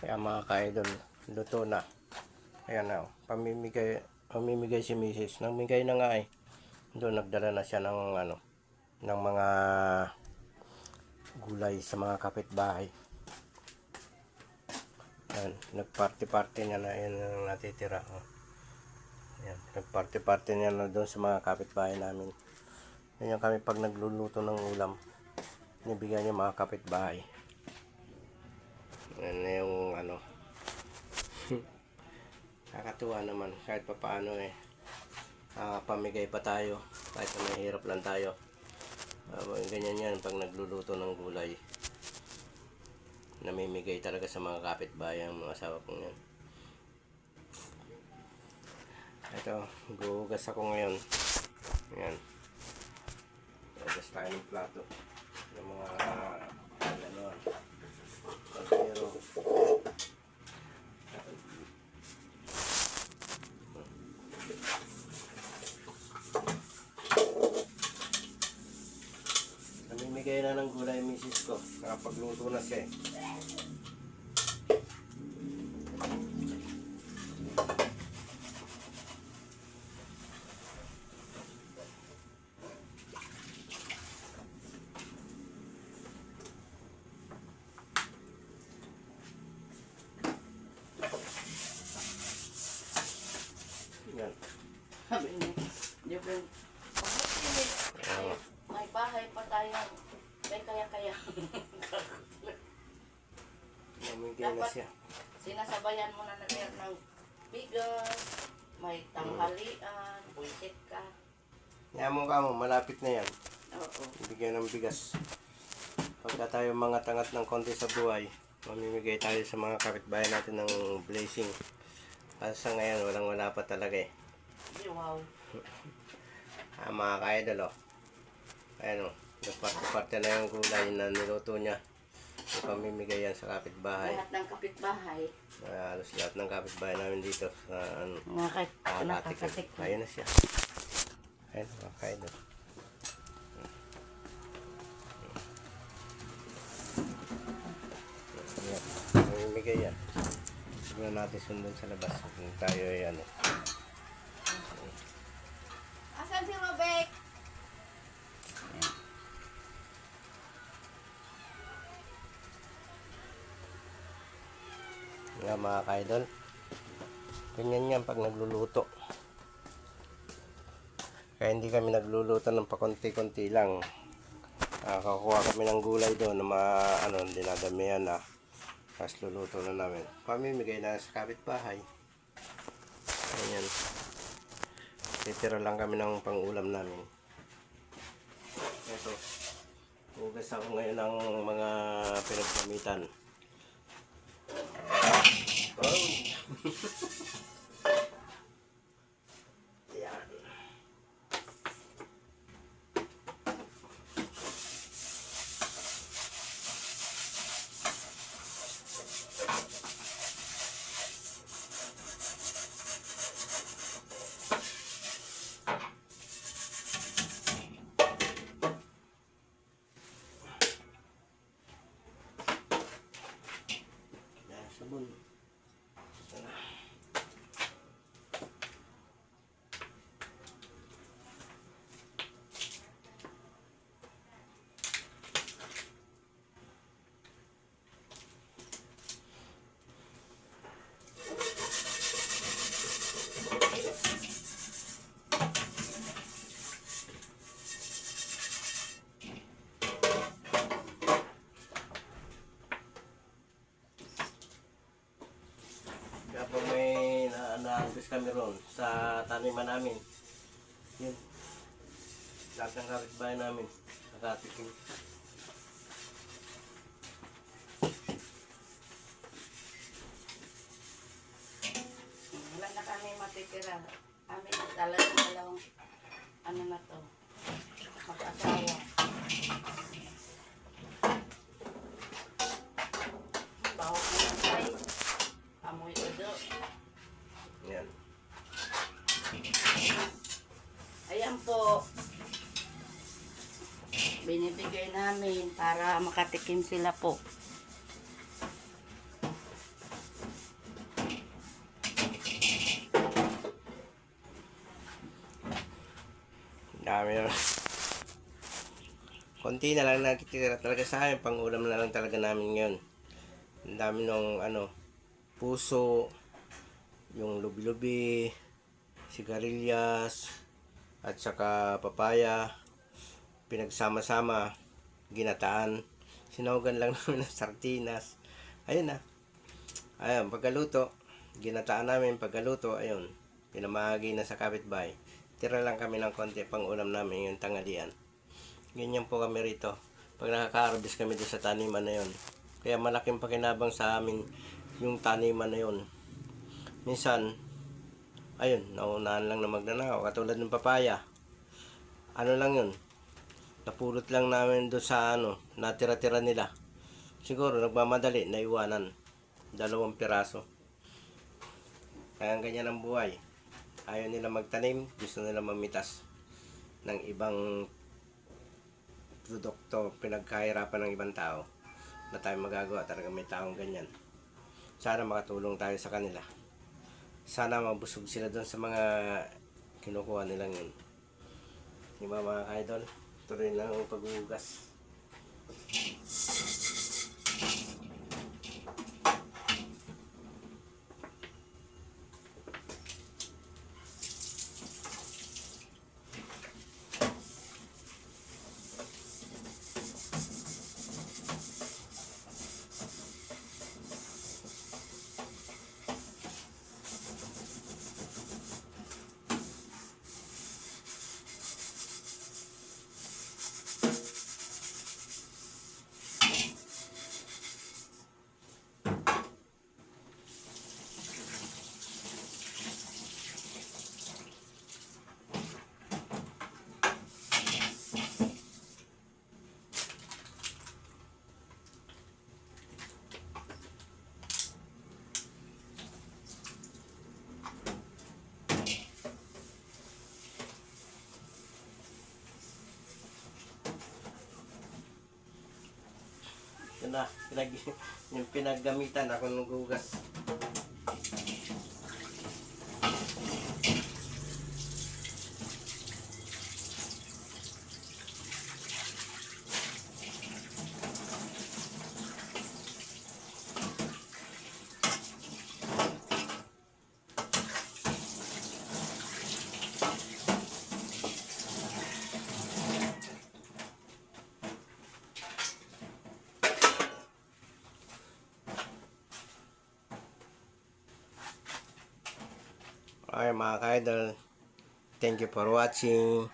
Kaya mga ka-idol, luto na. Ayan na, pamimigay si Mrs. Namigay na nga eh. Doon nagdala na siya ng ng mga gulay sa mga kapitbahay. Ayan, nagparty-party niya na, yan ang natitira. Oh. Ayan, nagparty-party niya na doon sa mga kapitbahay namin. Yan kami pag nagluluto ng ulam, nibigyan niya mga kapitbahay. Yan na yung kakatuwa naman kahit papaano eh. Pamigay pa tayo kahit na mahirap lang tayo. Ganyan yan pag nagluluto ng gulay. Namimigay talaga sa mga kapitbahay ang mga asawa kong yan. Ito, guhugas ako ngayon. Yan. Guhugas tayo ng plato. Yung mga gano'n. Pero namimigay na ng gulay misis ko. Nakapagluto na siya eh. Yan. Sabi niya, Jeffrey, may bahay pa tayo. May kaya-kaya. Namimigay na siya. Sinasabayan mo na ng bigas, may tanghalian, buisit ka. Yamo ka mo, malapit na yan. Oo. Bigyan ng bigas. Pagka tayo mga tangat ng konti sa buhay, mamimigay tayo sa mga kapitbahay natin ng blessing. Kasi sa ngayon, walang-wala pa talaga eh. Wow. Mga ka-idol, ayan o, nagparte-parte na yung gulay na niluto niya. Ipamimigay yan sa kapitbahay. Lahat ng kapitbahay. Halos lahat ng kapitbahay namin dito sa Nakakatikim. Ayun na siya. Ayun mga ka-idol. Ayan, mamimigay yan. Siguro natin sundan sa labas kung tayo ay Asan si Robek? Nga mga ka-idol, ganyan yan pag nagluluto. Kaya hindi kami nagluluto ng pakunti-kunti lang. Kakuha kami ng gulay doon na dinadamihan na. Tapos luluto na namin. Pamimigay na sa kapitbahay. Ganyan. Titira lang kami ng pang-ulam namin. Ito. Hugas ako ngayon ng mga pinaggamitan. Oh. Yan. Sabon. Kapag may naagos kami ron sa taniman namin, yun, lahat ng kapitbahay namin, nakatikim. Wala na kami matitira. Amin na dalawang na to, mag-asawa. Baho ko na tayo. Amoy udo. Yan. Ayan po. Binibigay namin para makatikim sila po. Dami na. Konti na lang nakitira talaga sa amin. Pang ulam na lang talaga namin ngayon. Ang dami nung puso, yung lubi-lubi, sigarilyas, at saka papaya. Pinagsama-sama, ginataan. Sinahugan lang namin ng sardinas. Ayun na. Ayun, pagkaluto, ginataan namin. Pagkaluto, ayun, pinamahagi na sa kapitbahay. Tira lang kami ng konti pang ulam namin yung tanghalian. Ganyan po kami rito. Pag nakaka-harvest kami doon sa taniman na yun. Kaya malaking pakinabang sa amin yung taniman na yun. Minsan, ayun, naunahan lang na magnanakaw. Katulad ng papaya. Ano lang yun. Napulot lang namin doon sa natira-tira nila. Siguro nagmamadali, naiwanan. 2 piraso. Kaya ganyan ang buhay. Ayaw nila magtanim, gusto nila mamitas ng ibang produkto, pinagkahirapan ng ibang tao. Na tayo magagawa, talaga may taong ganyan. Sana makatulong tayo sa kanila. Sana mabusog sila doon sa mga kinukuha nilang yun. Diba mga idol? Tuloy lang ang paghuhugas. Yun na, yung pinaggamitan ako ng gugas. Okay mga ka-idol, thank you for watching.